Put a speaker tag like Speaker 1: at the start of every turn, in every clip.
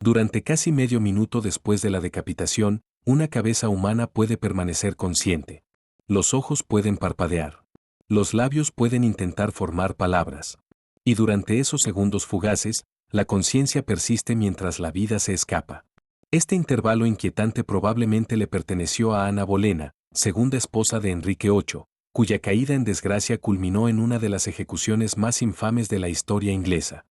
Speaker 1: Durante casi medio minuto después de la decapitación, una cabeza humana puede permanecer consciente. Los ojos pueden parpadear. Los labios pueden intentar formar palabras. Y durante esos segundos fugaces, la conciencia persiste mientras la vida se escapa. Este intervalo inquietante probablemente le perteneció a Ana Bolena, segunda esposa de Enrique VIII, cuya caída en desgracia culminó en una de las ejecuciones más infames de la historia inglesa.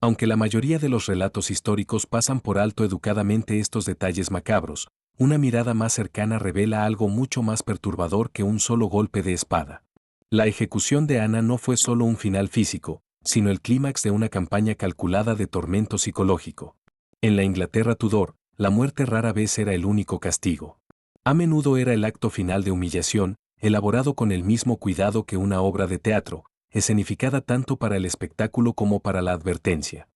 Speaker 1: Aunque la mayoría de los relatos históricos pasan por alto educadamente estos detalles macabros, una mirada más cercana revela algo mucho más perturbador que un solo golpe de espada. La ejecución de Ana no fue solo un final físico, sino el clímax de una campaña calculada de tormento psicológico. En la Inglaterra Tudor, la muerte rara vez era el único castigo. A menudo era el acto final de humillación, elaborado con el mismo cuidado que una obra de teatro, escenificada tanto para el espectáculo como para la advertencia.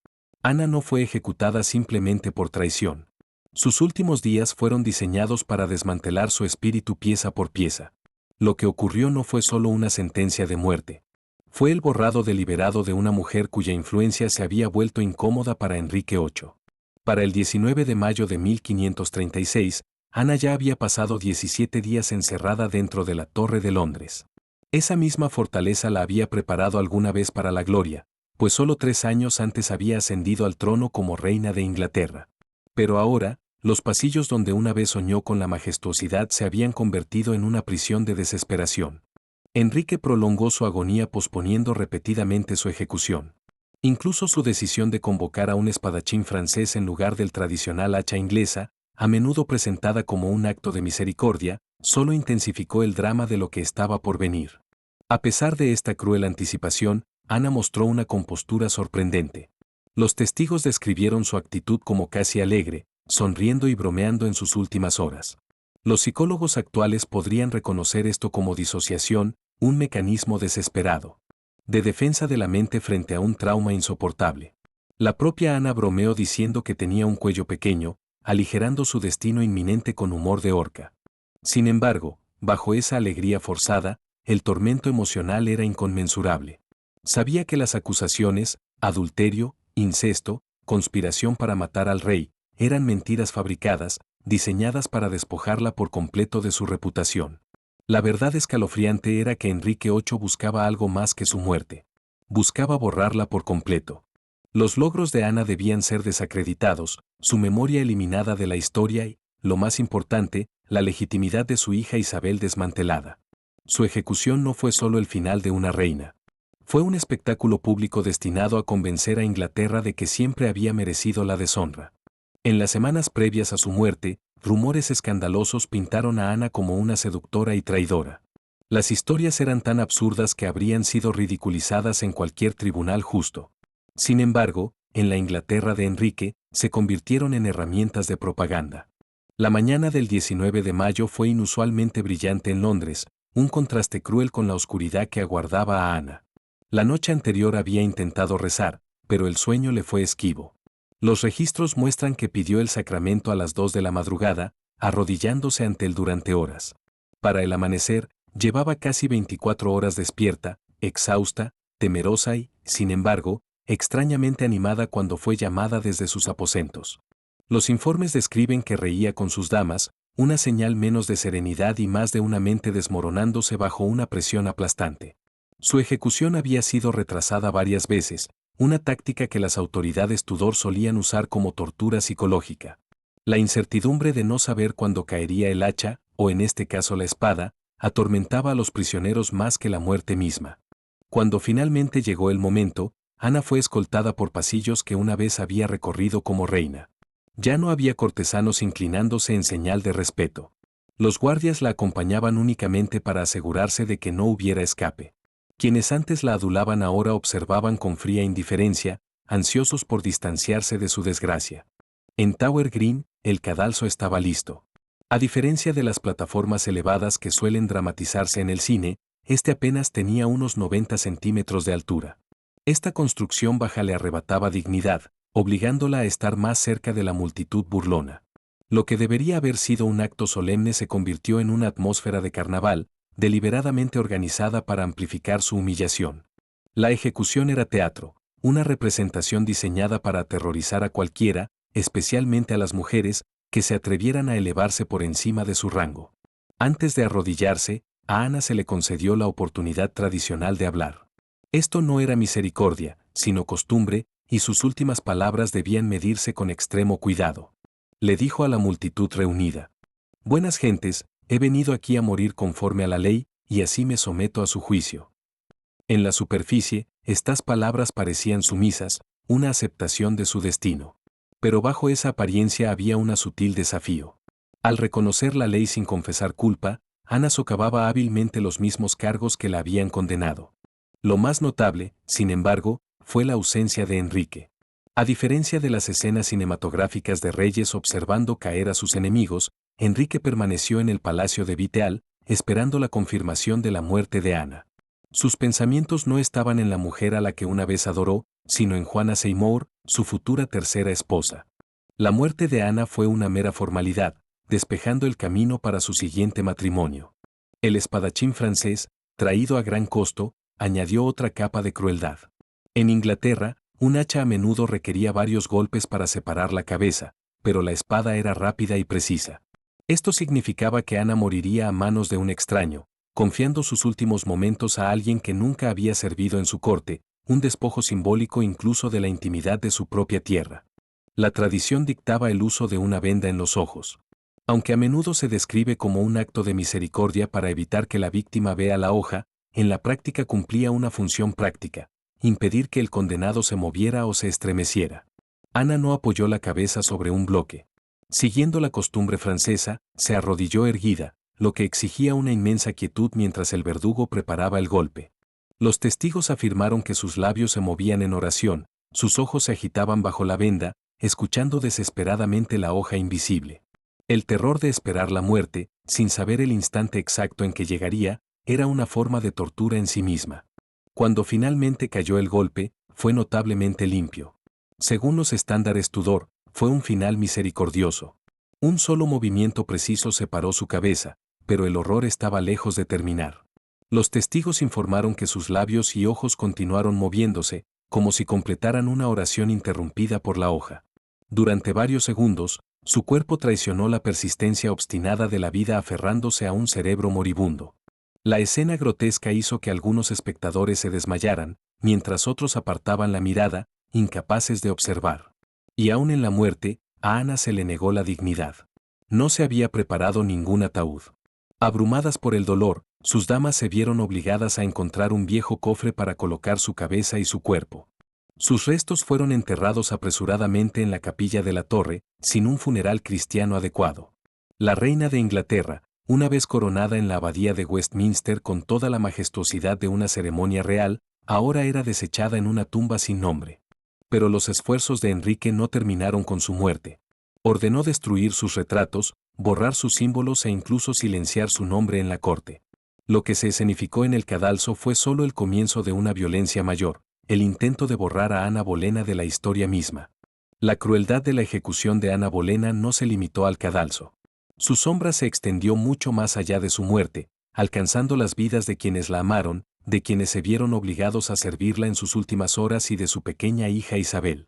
Speaker 1: Ana no fue ejecutada simplemente por traición. Sus últimos días fueron diseñados para desmantelar su espíritu pieza por pieza. Lo que ocurrió no fue solo una sentencia de muerte. Fue el borrado deliberado de una mujer cuya influencia se había vuelto incómoda para Enrique VIII. Para el 19 de mayo de 1536, Ana ya había pasado 17 días encerrada dentro de la Torre de Londres. Esa misma fortaleza la había preparado alguna vez para la gloria, pues solo 3 años antes había ascendido al trono como reina de Inglaterra. Pero ahora, los pasillos donde una vez soñó con la majestuosidad se habían convertido en una prisión de desesperación. Enrique prolongó su agonía posponiendo repetidamente su ejecución. Incluso su decisión de convocar a un espadachín francés en lugar del tradicional hacha inglesa, a menudo presentada como un acto de misericordia, solo intensificó el drama de lo que estaba por venir. A pesar de esta cruel anticipación, Ana mostró una compostura sorprendente. Los testigos describieron su actitud como casi alegre, sonriendo y bromeando en sus últimas horas. Los psicólogos actuales podrían reconocer esto como disociación, un mecanismo desesperado de defensa de la mente frente a un trauma insoportable. La propia Ana bromeó diciendo que tenía un cuello pequeño, aligerando su destino inminente con humor de orca. Sin embargo, bajo esa alegría forzada, el tormento emocional era inconmensurable. Sabía que las acusaciones, adulterio, incesto, conspiración para matar al rey, eran mentiras fabricadas, diseñadas para despojarla por completo de su reputación. La verdad escalofriante era que Enrique VIII buscaba algo más que su muerte. Buscaba borrarla por completo. Los logros de Ana debían ser desacreditados, su memoria eliminada de la historia y, lo más importante, la legitimidad de su hija Isabel desmantelada. Su ejecución no fue solo el final de una reina. Fue un espectáculo público destinado a convencer a Inglaterra de que siempre había merecido la deshonra. En las semanas previas a su muerte, rumores escandalosos pintaron a Ana como una seductora y traidora. Las historias eran tan absurdas que habrían sido ridiculizadas en cualquier tribunal justo. Sin embargo, en la Inglaterra de Enrique, se convirtieron en herramientas de propaganda. La mañana del 19 de mayo fue inusualmente brillante en Londres, un contraste cruel con la oscuridad que aguardaba a Ana. La noche anterior había intentado rezar, pero el sueño le fue esquivo. Los registros muestran que pidió el sacramento a las 2 de la madrugada, arrodillándose ante él durante horas. Para el amanecer, llevaba casi 24 horas despierta, exhausta, temerosa y, sin embargo, extrañamente animada cuando fue llamada desde sus aposentos. Los informes describen que reía con sus damas, una señal menos de serenidad y más de una mente desmoronándose bajo una presión aplastante. Su ejecución había sido retrasada varias veces, una táctica que las autoridades Tudor solían usar como tortura psicológica. La incertidumbre de no saber cuándo caería el hacha, o en este caso la espada, atormentaba a los prisioneros más que la muerte misma. Cuando finalmente llegó el momento, Ana fue escoltada por pasillos que una vez había recorrido como reina. Ya no había cortesanos inclinándose en señal de respeto. Los guardias la acompañaban únicamente para asegurarse de que no hubiera escape. Quienes antes la adulaban ahora observaban con fría indiferencia, ansiosos por distanciarse de su desgracia. En Tower Green, el cadalso estaba listo. A diferencia de las plataformas elevadas que suelen dramatizarse en el cine, este apenas tenía unos 90 centímetros de altura. Esta construcción baja le arrebataba dignidad, obligándola a estar más cerca de la multitud burlona. Lo que debería haber sido un acto solemne se convirtió en una atmósfera de carnaval, deliberadamente organizada para amplificar su humillación. La ejecución era teatro, una representación diseñada para aterrorizar a cualquiera, especialmente a las mujeres, que se atrevieran a elevarse por encima de su rango. Antes de arrodillarse, a Ana se le concedió la oportunidad tradicional de hablar. Esto no era misericordia, sino costumbre, y sus últimas palabras debían medirse con extremo cuidado. Le dijo a la multitud reunida: «Buenas gentes, he venido aquí a morir conforme a la ley, y así me someto a su juicio». En la superficie, estas palabras parecían sumisas, una aceptación de su destino. Pero bajo esa apariencia había un sutil desafío. Al reconocer la ley sin confesar culpa, Ana socavaba hábilmente los mismos cargos que la habían condenado. Lo más notable, sin embargo, fue la ausencia de Enrique. A diferencia de las escenas cinematográficas de reyes observando caer a sus enemigos, Enrique permaneció en el palacio de Viteal, esperando la confirmación de la muerte de Ana. Sus pensamientos no estaban en la mujer a la que una vez adoró, sino en Juana Seymour, su futura tercera esposa. La muerte de Ana fue una mera formalidad, despejando el camino para su siguiente matrimonio. El espadachín francés, traído a gran costo, añadió otra capa de crueldad. En Inglaterra, un hacha a menudo requería varios golpes para separar la cabeza, pero la espada era rápida y precisa. Esto significaba que Ana moriría a manos de un extraño, confiando sus últimos momentos a alguien que nunca había servido en su corte, un despojo simbólico incluso de la intimidad de su propia tierra. La tradición dictaba el uso de una venda en los ojos. Aunque a menudo se describe como un acto de misericordia para evitar que la víctima vea la hoja, en la práctica cumplía una función práctica: impedir que el condenado se moviera o se estremeciera. Ana no apoyó la cabeza sobre un bloque. Siguiendo la costumbre francesa, se arrodilló erguida, lo que exigía una inmensa quietud mientras el verdugo preparaba el golpe. Los testigos afirmaron que sus labios se movían en oración, sus ojos se agitaban bajo la venda, escuchando desesperadamente la hoja invisible. El terror de esperar la muerte, sin saber el instante exacto en que llegaría, era una forma de tortura en sí misma. Cuando finalmente cayó el golpe, fue notablemente limpio. Según los estándares Tudor, fue un final misericordioso. Un solo movimiento preciso separó su cabeza, pero el horror estaba lejos de terminar. Los testigos informaron que sus labios y ojos continuaron moviéndose, como si completaran una oración interrumpida por la hoja. Durante varios segundos, su cuerpo traicionó la persistencia obstinada de la vida aferrándose a un cerebro moribundo. La escena grotesca hizo que algunos espectadores se desmayaran, mientras otros apartaban la mirada, incapaces de observar. Y aún en la muerte, a Ana se le negó la dignidad. No se había preparado ningún ataúd. Abrumadas por el dolor, sus damas se vieron obligadas a encontrar un viejo cofre para colocar su cabeza y su cuerpo. Sus restos fueron enterrados apresuradamente en la capilla de la torre, sin un funeral cristiano adecuado. La reina de Inglaterra, una vez coronada en la abadía de Westminster con toda la majestuosidad de una ceremonia real, ahora era desechada en una tumba sin nombre. Pero los esfuerzos de Enrique no terminaron con su muerte. Ordenó destruir sus retratos, borrar sus símbolos e incluso silenciar su nombre en la corte. Lo que se escenificó en el cadalso fue solo el comienzo de una violencia mayor, el intento de borrar a Ana Bolena de la historia misma. La crueldad de la ejecución de Ana Bolena no se limitó al cadalso. Su sombra se extendió mucho más allá de su muerte, alcanzando las vidas de quienes la amaron, de quienes se vieron obligados a servirla en sus últimas horas y de su pequeña hija Isabel.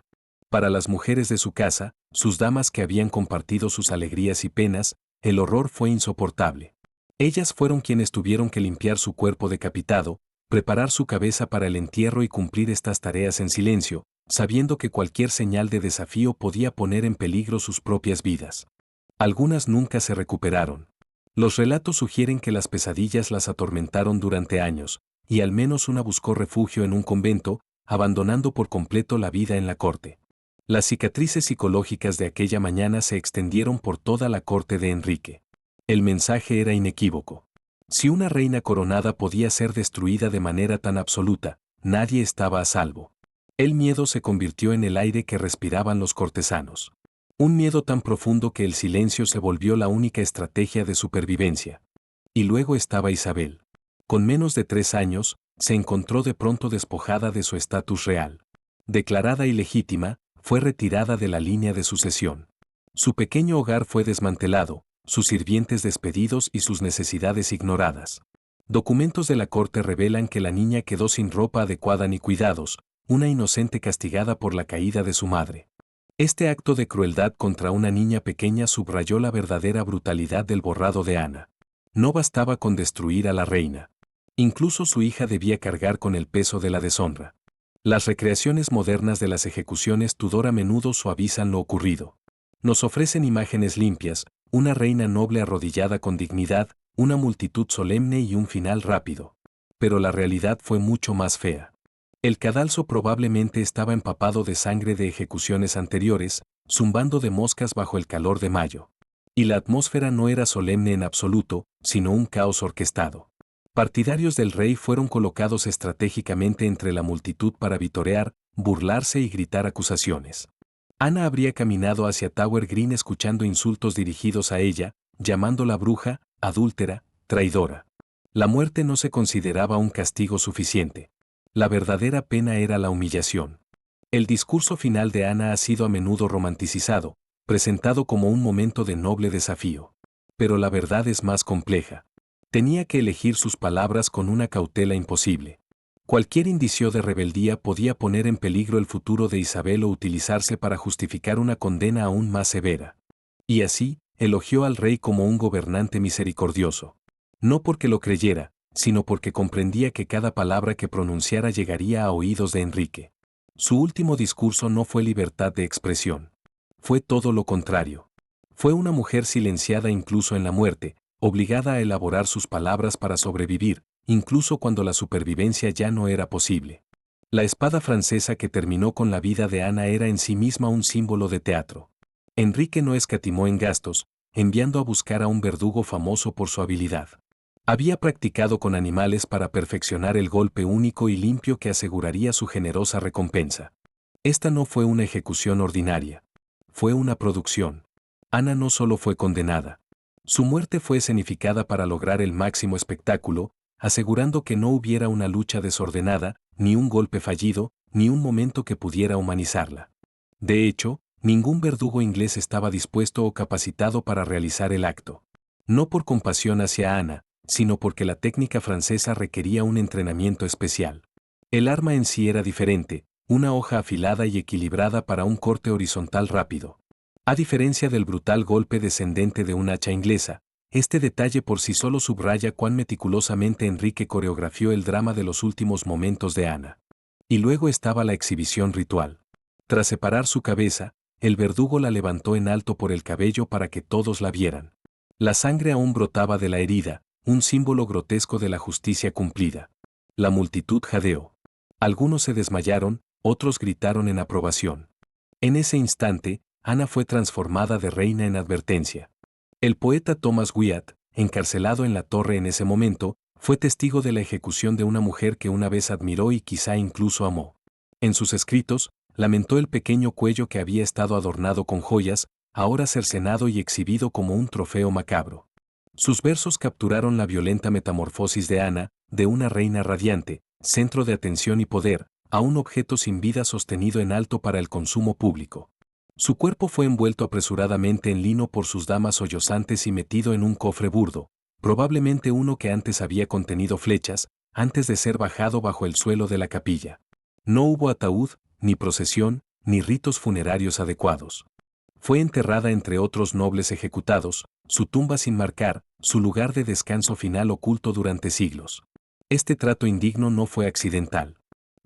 Speaker 1: Para las mujeres de su casa, sus damas que habían compartido sus alegrías y penas, el horror fue insoportable. Ellas fueron quienes tuvieron que limpiar su cuerpo decapitado, preparar su cabeza para el entierro y cumplir estas tareas en silencio, sabiendo que cualquier señal de desafío podía poner en peligro sus propias vidas. Algunas nunca se recuperaron. Los relatos sugieren que las pesadillas las atormentaron durante años, y al menos una buscó refugio en un convento, abandonando por completo la vida en la corte. Las cicatrices psicológicas de aquella mañana se extendieron por toda la corte de Enrique. El mensaje era inequívoco. Si una reina coronada podía ser destruida de manera tan absoluta, nadie estaba a salvo. El miedo se convirtió en el aire que respiraban los cortesanos. Un miedo tan profundo que el silencio se volvió la única estrategia de supervivencia. Y luego estaba Isabel. Con menos de 3 años, se encontró de pronto despojada de su estatus real. Declarada ilegítima, fue retirada de la línea de sucesión. Su pequeño hogar fue desmantelado, sus sirvientes despedidos y sus necesidades ignoradas. Documentos de la corte revelan que la niña quedó sin ropa adecuada ni cuidados, una inocente castigada por la caída de su madre. Este acto de crueldad contra una niña pequeña subrayó la verdadera brutalidad del borrado de Ana. No bastaba con destruir a la reina. Incluso su hija debía cargar con el peso de la deshonra. Las recreaciones modernas de las ejecuciones Tudor a menudo suavizan lo ocurrido. Nos ofrecen imágenes limpias, una reina noble arrodillada con dignidad, una multitud solemne y un final rápido. Pero la realidad fue mucho más fea. El cadalso probablemente estaba empapado de sangre de ejecuciones anteriores, zumbando de moscas bajo el calor de mayo. Y la atmósfera no era solemne en absoluto, sino un caos orquestado. Partidarios del rey fueron colocados estratégicamente entre la multitud para vitorear, burlarse y gritar acusaciones. Ana habría caminado hacia Tower Green escuchando insultos dirigidos a ella, llamándola bruja, adúltera, traidora. La muerte no se consideraba un castigo suficiente. La verdadera pena era la humillación. El discurso final de Ana ha sido a menudo romanticizado, presentado como un momento de noble desafío. Pero la verdad es más compleja. Tenía que elegir sus palabras con una cautela imposible. Cualquier indicio de rebeldía podía poner en peligro el futuro de Isabel o utilizarse para justificar una condena aún más severa. Y así, elogió al rey como un gobernante misericordioso. No porque lo creyera, sino porque comprendía que cada palabra que pronunciara llegaría a oídos de Enrique. Su último discurso no fue libertad de expresión. Fue todo lo contrario. Fue una mujer silenciada incluso en la muerte, obligada a elaborar sus palabras para sobrevivir, incluso cuando la supervivencia ya no era posible. La espada francesa que terminó con la vida de Ana era en sí misma un símbolo de teatro. Enrique no escatimó en gastos, enviando a buscar a un verdugo famoso por su habilidad. Había practicado con animales para perfeccionar el golpe único y limpio que aseguraría su generosa recompensa. Esta no fue una ejecución ordinaria. Fue una producción. Ana no solo fue condenada. Su muerte fue escenificada para lograr el máximo espectáculo, asegurando que no hubiera una lucha desordenada, ni un golpe fallido, ni un momento que pudiera humanizarla. De hecho, ningún verdugo inglés estaba dispuesto o capacitado para realizar el acto. No por compasión hacia Ana, sino porque la técnica francesa requería un entrenamiento especial. El arma en sí era diferente, una hoja afilada y equilibrada para un corte horizontal rápido. A diferencia del brutal golpe descendente de un hacha inglesa, este detalle por sí solo subraya cuán meticulosamente Enrique coreografió el drama de los últimos momentos de Ana. Y luego estaba la exhibición ritual. Tras separar su cabeza, el verdugo la levantó en alto por el cabello para que todos la vieran. La sangre aún brotaba de la herida, un símbolo grotesco de la justicia cumplida. La multitud jadeó. Algunos se desmayaron, otros gritaron en aprobación. En ese instante, Ana fue transformada de reina en advertencia. El poeta Thomas Wyatt, encarcelado en la torre en ese momento, fue testigo de la ejecución de una mujer que una vez admiró y quizá incluso amó. En sus escritos, lamentó el pequeño cuello que había estado adornado con joyas, ahora cercenado y exhibido como un trofeo macabro. Sus versos capturaron la violenta metamorfosis de Ana, de una reina radiante, centro de atención y poder, a un objeto sin vida sostenido en alto para el consumo público. Su cuerpo fue envuelto apresuradamente en lino por sus damas sollozantes y metido en un cofre burdo, probablemente uno que antes había contenido flechas, antes de ser bajado bajo el suelo de la capilla. No hubo ataúd, ni procesión, ni ritos funerarios adecuados. Fue enterrada entre otros nobles ejecutados, su tumba sin marcar, su lugar de descanso final oculto durante siglos. Este trato indigno no fue accidental.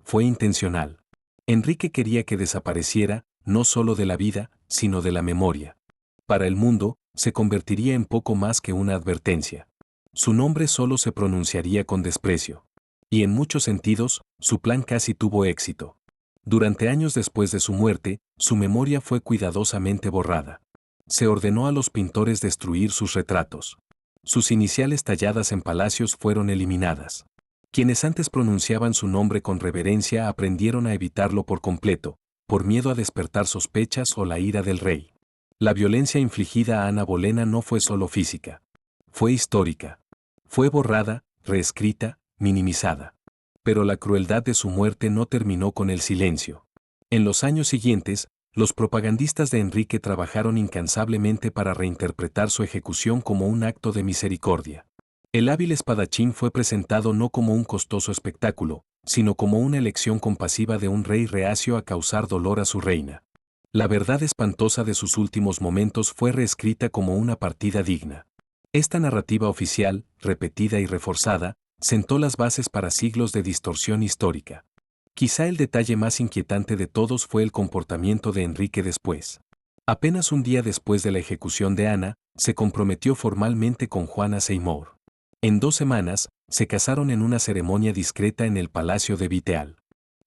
Speaker 1: Fue intencional. Enrique quería que desapareciera, no solo de la vida, sino de la memoria. Para el mundo, se convertiría en poco más que una advertencia. Su nombre solo se pronunciaría con desprecio. Y en muchos sentidos, su plan casi tuvo éxito. Durante años después de su muerte, su memoria fue cuidadosamente borrada. Se ordenó a los pintores destruir sus retratos. Sus iniciales talladas en palacios fueron eliminadas. Quienes antes pronunciaban su nombre con reverencia aprendieron a evitarlo por completo, por miedo a despertar sospechas o la ira del rey. La violencia infligida a Ana Bolena no fue solo física. Fue histórica. Fue borrada, reescrita, minimizada. Pero la crueldad de su muerte no terminó con el silencio. En los años siguientes, los propagandistas de Enrique trabajaron incansablemente para reinterpretar su ejecución como un acto de misericordia. El hábil espadachín fue presentado no como un costoso espectáculo, sino como una elección compasiva de un rey reacio a causar dolor a su reina. La verdad espantosa de sus últimos momentos fue reescrita como una partida digna. Esta narrativa oficial, repetida y reforzada, sentó las bases para siglos de distorsión histórica. Quizá el detalle más inquietante de todos fue el comportamiento de Enrique después. Apenas un día después de la ejecución de Ana, se comprometió formalmente con Juana Seymour. En 2 semanas, se casaron en una ceremonia discreta en el Palacio de Viteal.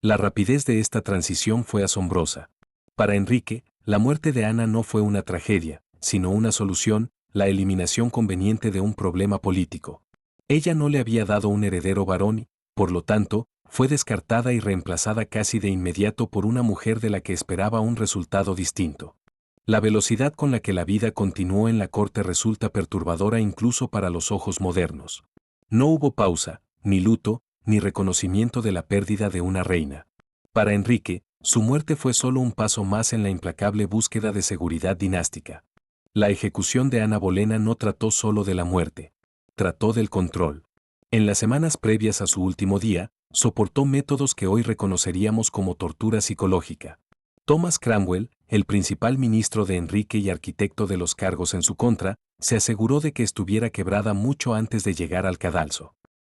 Speaker 1: La rapidez de esta transición fue asombrosa. Para Enrique, la muerte de Ana no fue una tragedia, sino una solución, la eliminación conveniente de un problema político. Ella no le había dado un heredero varón y, por lo tanto, fue descartada y reemplazada casi de inmediato por una mujer de la que esperaba un resultado distinto. La velocidad con la que la vida continuó en la corte resulta perturbadora incluso para los ojos modernos. No hubo pausa, ni luto, ni reconocimiento de la pérdida de una reina. Para Enrique, su muerte fue solo un paso más en la implacable búsqueda de seguridad dinástica. La ejecución de Ana Bolena no trató solo de la muerte, trató del control. En las semanas previas a su último día, soportó métodos que hoy reconoceríamos como tortura psicológica. Thomas Cromwell, el principal ministro de Enrique y arquitecto de los cargos en su contra, se aseguró de que estuviera quebrada mucho antes de llegar al cadalso.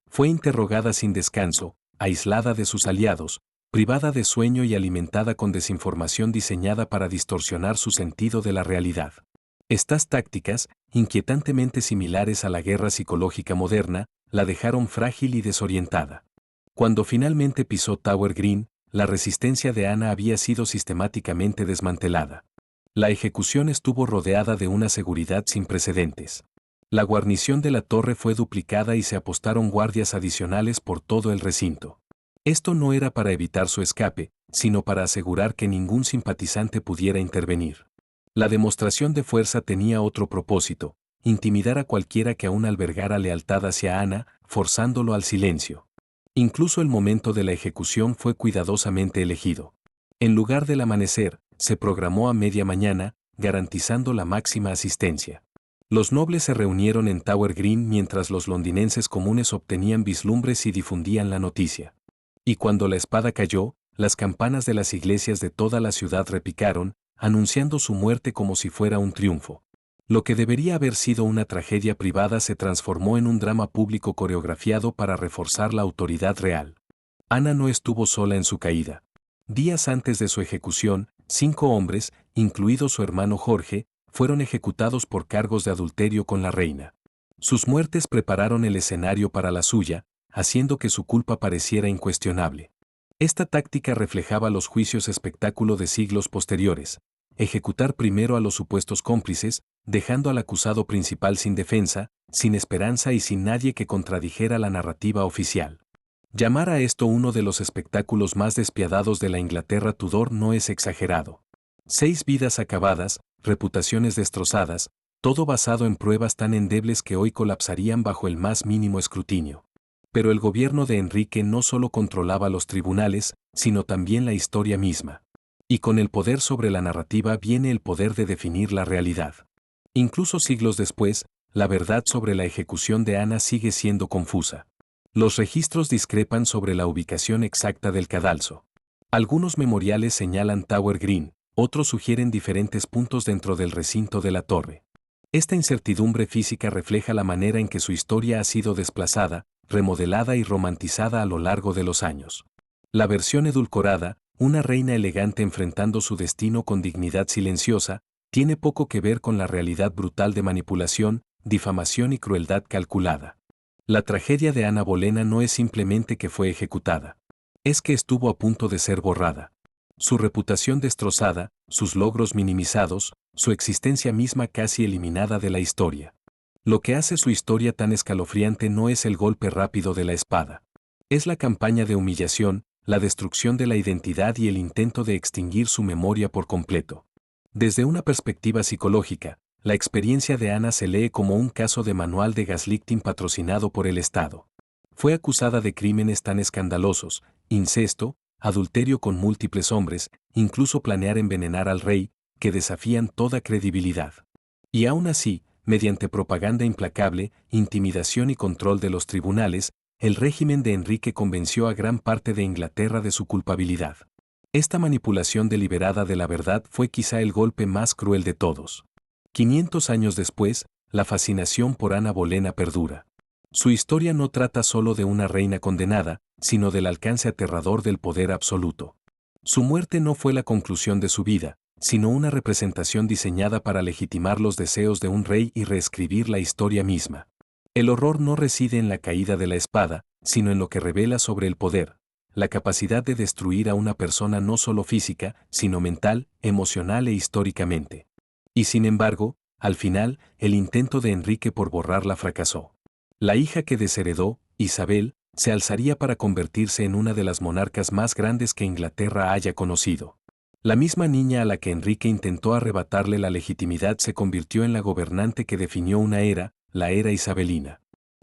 Speaker 1: Fue interrogada sin descanso, aislada de sus aliados, privada de sueño y alimentada con desinformación diseñada para distorsionar su sentido de la realidad. Estas tácticas, inquietantemente similares a la guerra psicológica moderna, la dejaron frágil y desorientada. Cuando finalmente pisó Tower Green, la resistencia de Ana había sido sistemáticamente desmantelada. La ejecución estuvo rodeada de una seguridad sin precedentes. La guarnición de la torre fue duplicada y se apostaron guardias adicionales por todo el recinto. Esto no era para evitar su escape, sino para asegurar que ningún simpatizante pudiera intervenir. La demostración de fuerza tenía otro propósito: intimidar a cualquiera que aún albergara lealtad hacia Ana, forzándolo al silencio. Incluso el momento de la ejecución fue cuidadosamente elegido. En lugar del amanecer, se programó a media mañana, garantizando la máxima asistencia. Los nobles se reunieron en Tower Green mientras los londinenses comunes obtenían vislumbres y difundían la noticia. Y cuando la espada cayó, las campanas de las iglesias de toda la ciudad repicaron, anunciando su muerte como si fuera un triunfo. Lo que debería haber sido una tragedia privada se transformó en un drama público coreografiado para reforzar la autoridad real. Ana no estuvo sola en su caída. Días antes de su ejecución, 5 hombres, incluido su hermano Jorge, fueron ejecutados por cargos de adulterio con la reina. Sus muertes prepararon el escenario para la suya, haciendo que su culpa pareciera incuestionable. Esta táctica reflejaba los juicios espectáculo de siglos posteriores: ejecutar primero a los supuestos cómplices, dejando al acusado principal sin defensa, sin esperanza y sin nadie que contradijera la narrativa oficial. Llamar a esto uno de los espectáculos más despiadados de la Inglaterra Tudor no es exagerado. 6 vidas acabadas, reputaciones destrozadas, todo basado en pruebas tan endebles que hoy colapsarían bajo el más mínimo escrutinio. Pero el gobierno de Enrique no solo controlaba los tribunales, sino también la historia misma. Y con el poder sobre la narrativa viene el poder de definir la realidad. Incluso siglos después, la verdad sobre la ejecución de Ana sigue siendo confusa. Los registros discrepan sobre la ubicación exacta del cadalso. Algunos memoriales señalan Tower Green, otros sugieren diferentes puntos dentro del recinto de la torre. Esta incertidumbre física refleja la manera en que su historia ha sido desplazada, remodelada y romantizada a lo largo de los años. La versión edulcorada, una reina elegante enfrentando su destino con dignidad silenciosa, tiene poco que ver con la realidad brutal de manipulación, difamación y crueldad calculada. La tragedia de Ana Bolena no es simplemente que fue ejecutada. Es que estuvo a punto de ser borrada. Su reputación destrozada, sus logros minimizados, su existencia misma casi eliminada de la historia. Lo que hace su historia tan escalofriante no es el golpe rápido de la espada. Es la campaña de humillación, la destrucción de la identidad y el intento de extinguir su memoria por completo. Desde una perspectiva psicológica, la experiencia de Ana se lee como un caso de manual de gaslighting patrocinado por el Estado. Fue acusada de crímenes tan escandalosos: incesto, adulterio con múltiples hombres, incluso planear envenenar al rey, que desafían toda credibilidad. Y aún así, mediante propaganda implacable, intimidación y control de los tribunales, el régimen de Enrique convenció a gran parte de Inglaterra de su culpabilidad. Esta manipulación deliberada de la verdad fue quizá el golpe más cruel de todos. 500 años después, la fascinación por Ana Bolena perdura. Su historia no trata solo de una reina condenada, sino del alcance aterrador del poder absoluto. Su muerte no fue la conclusión de su vida, sino una representación diseñada para legitimar los deseos de un rey y reescribir la historia misma. El horror no reside en la caída de la espada, sino en lo que revela sobre el poder, la capacidad de destruir a una persona no solo física, sino mental, emocional e históricamente. Y sin embargo, al final, el intento de Enrique por borrarla fracasó. La hija que desheredó, Isabel, se alzaría para convertirse en una de las monarcas más grandes que Inglaterra haya conocido. La misma niña a la que Enrique intentó arrebatarle la legitimidad se convirtió en la gobernante que definió una era, la era isabelina.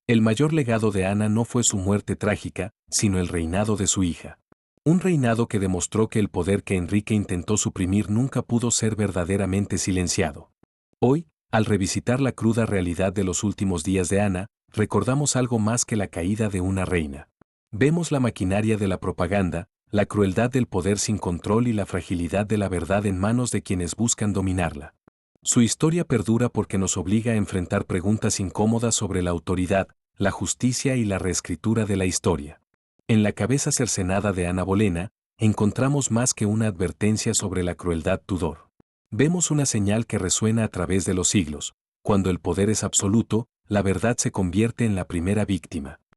Speaker 1: El mayor legado de Ana no fue su muerte trágica, sino el reinado de su hija. Un reinado que demostró que el poder que Enrique intentó suprimir nunca pudo ser verdaderamente silenciado. Hoy, al revisitar la cruda realidad de los últimos días de Ana, recordamos algo más que la caída de una reina. Vemos la maquinaria de la propaganda, la crueldad del poder sin control y la fragilidad de la verdad en manos de quienes buscan dominarla. Su historia perdura porque nos obliga a enfrentar preguntas incómodas sobre la autoridad, la justicia y la reescritura de la historia. En la cabeza cercenada de Ana Bolena, encontramos más que una advertencia sobre la crueldad Tudor. Vemos una señal que resuena a través de los siglos: cuando el poder es absoluto, la verdad se convierte en la primera víctima.